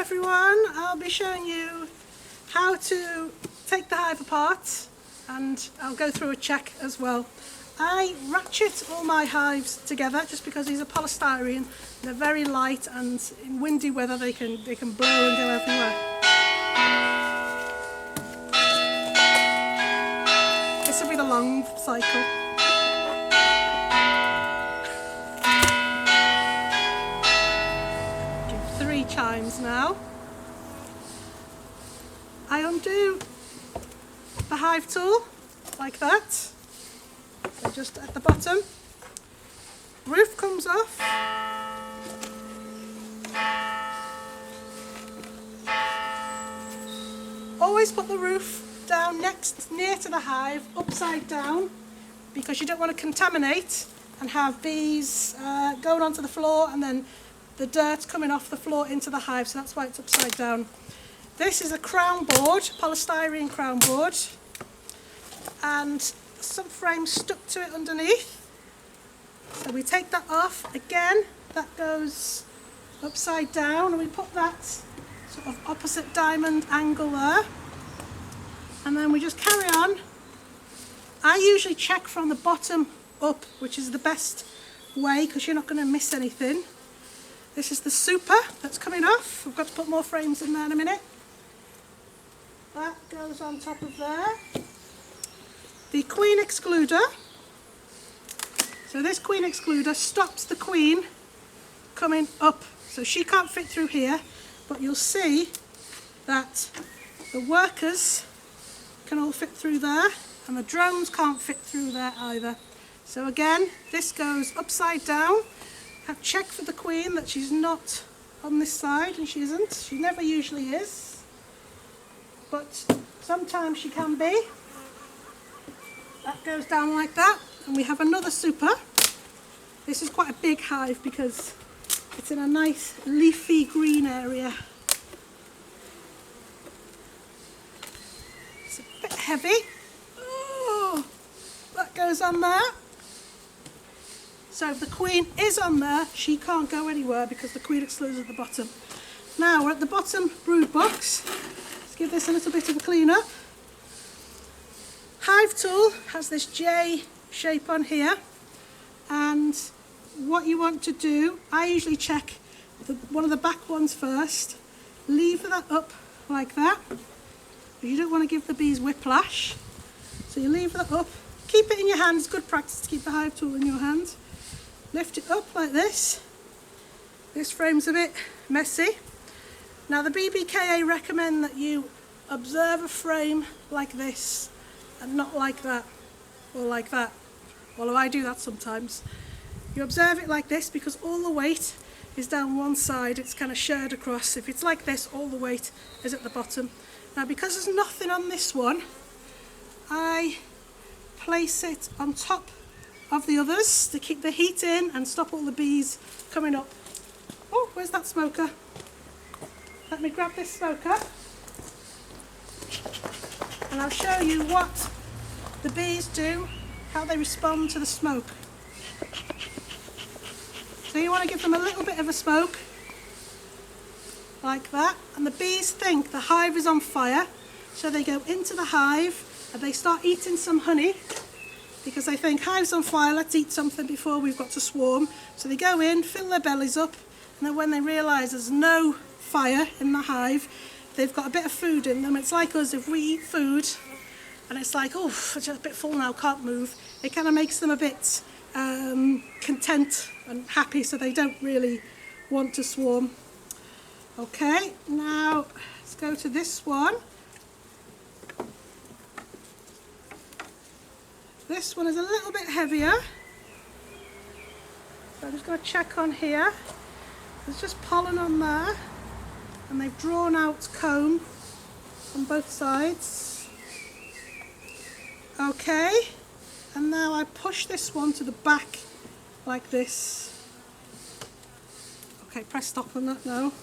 everyone, I'll be showing you how to take the hive apart, and I'll go through a check as well. I ratchet all my hives together just because these are polystyrene. They're very light, and in windy weather they can blow and go everywhere. This will be the long cycle. Give 3 chimes now. I undo the hive tool like that. So just at the bottom. Roof comes off. Always put the roof down near to the hive, upside down, because you don't want to contaminate and have bees going onto the floor and then the dirt coming off the floor into the hive, so that's why it's upside down. This is a crown board, polystyrene crown board, and some frames stuck to it underneath. So we take that off again, that goes upside down, and we put that sort of opposite diamond angle there, and then we just carry on. I usually check from the bottom up, which is the best way because you're not going to miss anything. This is the super that's coming off. We've got to put more frames in there in a minute. That goes on top of there. The queen excluder. So this queen excluder stops the queen coming up. So she can't fit through here, but you'll see that the workers can all fit through there, and the drones can't fit through there either. So again, this goes upside down. Have checked for the queen that she's not on this side, and she isn't. She never usually is, but sometimes she can be. That goes down like that, and we have another super. This is quite a big hive because it's in a nice leafy green area. It's a bit heavy. Oh, that goes on there. So if the queen is on there, she can't go anywhere because the queen excludes at the bottom. Now we're at the bottom brood box. Let's give this a little bit of a clean up. Hive tool has this J shape on here, and what you want to do, I usually check one of the back ones first, lever that up like that, but you don't want to give the bees whiplash, so you lever that up, keep it in your hands, good practice to keep the hive tool in your hand, lift it up like this. This frame's a bit messy. Now the BBKA recommend that you observe a frame like this and not like that or like that, although I do that sometimes. You observe it like this because all the weight is down one side, it's kind of shared across. If it's like this, all the weight is at the bottom. Now because there's nothing on this one, I place it on top of the others to keep the heat in and stop all the bees coming up. Oh, where's that smoker? Let me grab this smoker and I'll show you what the bees do, how they respond to the smoke. So you want to give them a little bit of a smoke, like that, and the bees think the hive is on fire, so they go into the hive and they start eating some honey, because they think hive's on fire, let's eat something before we've got to swarm. So they go in, fill their bellies up, and then when they realise there's no fire in the hive, they've got a bit of food in them. It's like us, if we eat food and it's like, oh, I'm just a bit full now, can't move, it kind of makes them a bit content and happy, so they don't really want to swarm. Okay, now let's go to this one. This one is a little bit heavier, so I'm just going to check on here. There's just pollen on there, and they've drawn out comb on both sides. Okay, and now I push this one to the back like this. Okay, press stop on that now.